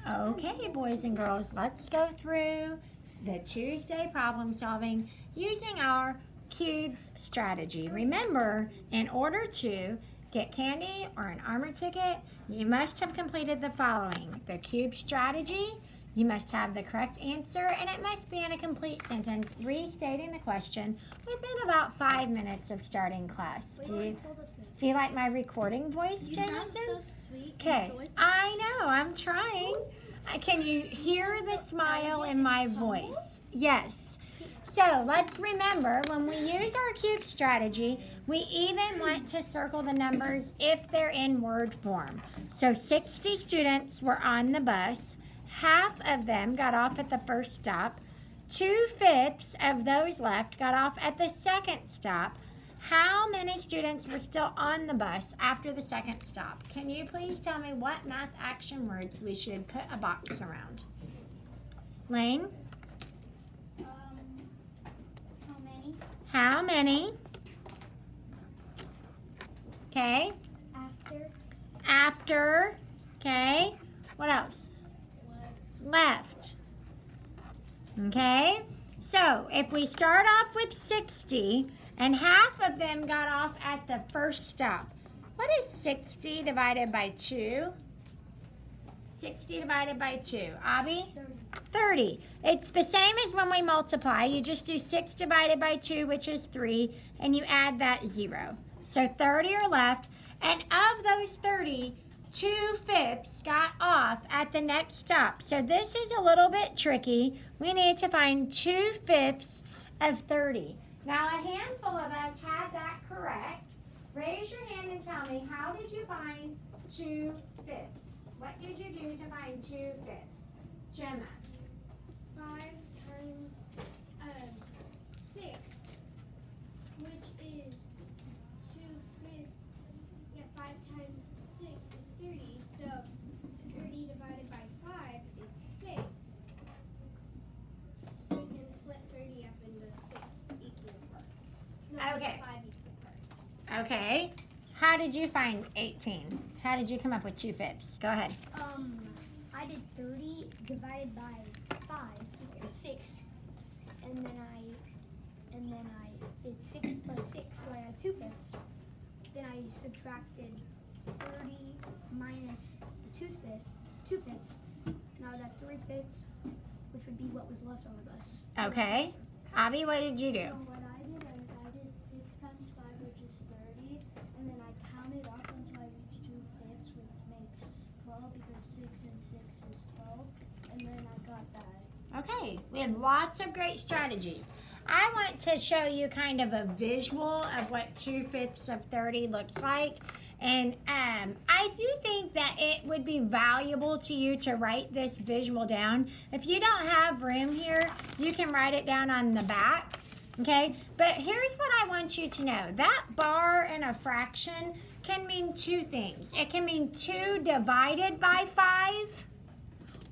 Okay, boys and girls, let's go through the Tuesday problem solving using our cubes strategy. Remember, in order to get candy or an armor ticket, you must have completed the following: the cube strategy, you must have the correct answer, and it must be in a complete sentence restating the question within about 5 minutes of starting class. Do you like my recording voice, Jameson? So sweet. Okay, I know, I'm trying. Can you hear the smile in my voice? Yes. So let's remember, when we use our cube strategy, we even want to circle the numbers if they're in word form. So 60 students were on the bus. Half of them got off at the first stop. 2/5 of those left got off at the second stop. How many students were still on the bus after the second stop? Can you please tell me what math action words we should put a box around? Lane? How many? How many? Okay. After. After. Okay. What else? Left. Okay. So if we start off with 60 and half of them got off at the first stop, what is 60 divided by 2? 60 divided by 2. Abby? 30. It's the same as when we multiply. You just do 6 divided by 2, which is 3, and you add that 0. So 30 are left, and of those 30, 2/5 got off at the next stop. So this is a little bit tricky. We need to find 2/5 of 30. Now a handful of us had that correct. Raise your hand and tell me, how did you find 2/5? What did you do to find 2/5? Gemma. 5 times 6, which is 2/5. Yeah, 5 times 6 is 30. So 30 divided by 5 is 6. So you can split 30 up into 6 equal parts. No, Okay. 5 equal parts. Okay. How did you find 18? How did you come up with 2/5? Go ahead. I did 30 divided by 5 equals 6, and then I did 6 plus 6, so I had 2/5. Then I subtracted 30 minus the 2/5. Now I got 3/5, which would be what was left on the bus. Okay. Abby, what did you do? So what I did is I did 6 times 5, which is 30, and then I counted up until I reached 2/5, which makes 12, because 6 and 6 is 12, and then I got that. Okay, we have lots of great strategies. I want to show you kind of a visual of what 2/5 of 30 looks like. And I do think that it would be valuable to you to write this visual down. If you don't have room here, you can write it down on the back. Okay, but here's what I want you to know. That bar in a fraction can mean two things. It can mean 2 divided by 5,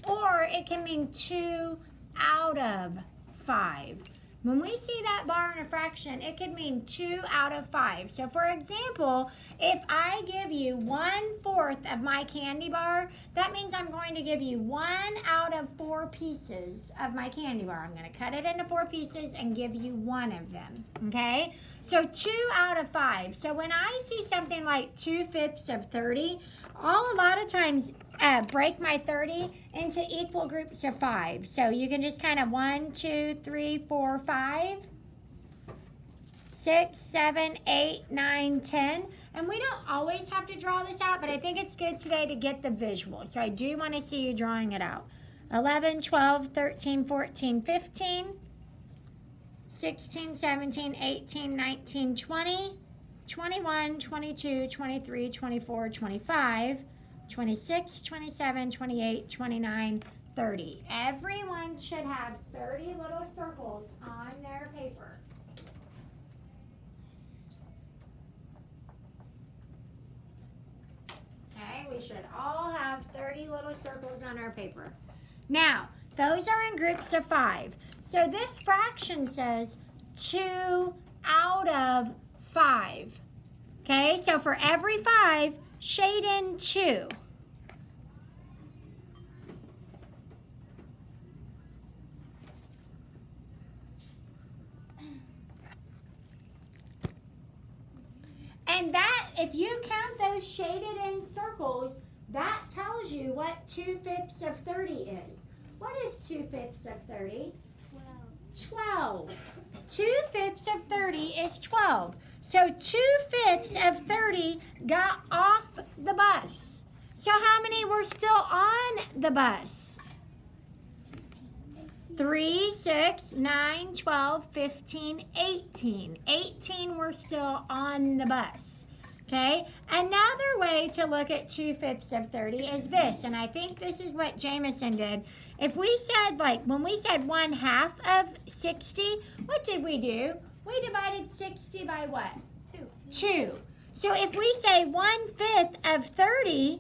or it can mean 2 out of 5. When we see that bar in a fraction, it could mean 2 out of 5. So for example, if I give you 1/4 of my candy bar, that means I'm going to give you 1 out of 4 pieces of my candy bar. I'm going to cut it into 4 pieces and give you 1 of them, okay? So 2 out of 5. So when I see something like 2/5 of 30, I'll a lot of times break my 30 into equal groups of 5. So you can just kind of 1, 2, 3, 4, 5, 6, 7, 8, 9, 10. And we don't always have to draw this out, but I think it's good today to get the visual. So I do want to see you drawing it out. 11, 12, 13, 14, 15, 16, 17, 18, 19, 20, 21, 22, 23, 24, 25, 26, 27, 28, 29, 30. Everyone should have 30 little circles on their paper. Okay, we should all have 30 little circles on our paper. Now, those are in groups of 5. So this fraction says 2 out of 5. Okay, so for every 5, shade in 2. And that, if you count those shaded in circles, that tells you what 2/5 of 30 is. What is 2/5 of 30? 12. 2/5 of 30 is 12. So 2/5 of 30 got off the bus. So how many were still on the bus? 3, 6, 9, 12, 15, 18. 18 were still on the bus. Okay? Another way to look at 2/5 of 30 is this, and I think this is what Jameson did. If we said, like, when we said 1/2 of 60, what did we do? We divided 60 by what? 2. So if we say 1/5 of 30,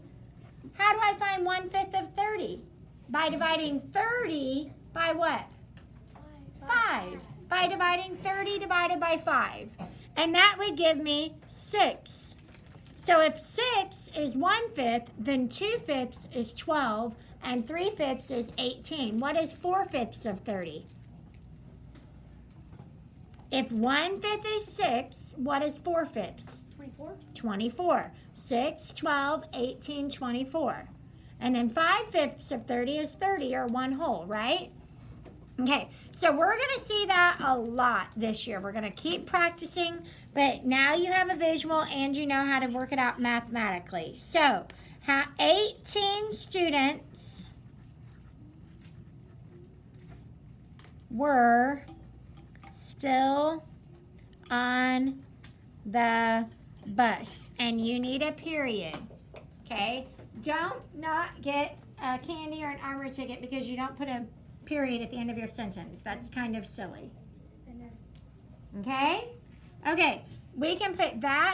how do I find 1/5 of 30? By dividing 30 by what? 5. By dividing 30 divided by 5. And that would give me 6. So if 6 is 1/5, then 2/5 is 12, and 3/5 is 18. What is 4/5 of 30? If 1/5 is 6, what is 4/5? 24. 24. 6, 12, 18, 24. And then 5/5 of 30 is 30, or 1 whole, right? Okay, so we're going to see that a lot this year. We're going to keep practicing, but now you have a visual and you know how to work it out mathematically. So, 18 students were still on the bus, and you need a period, okay? Don't not get a candy or an armor ticket because you don't put a period at the end of your sentence. That's kind of silly. Okay? Okay, we can put that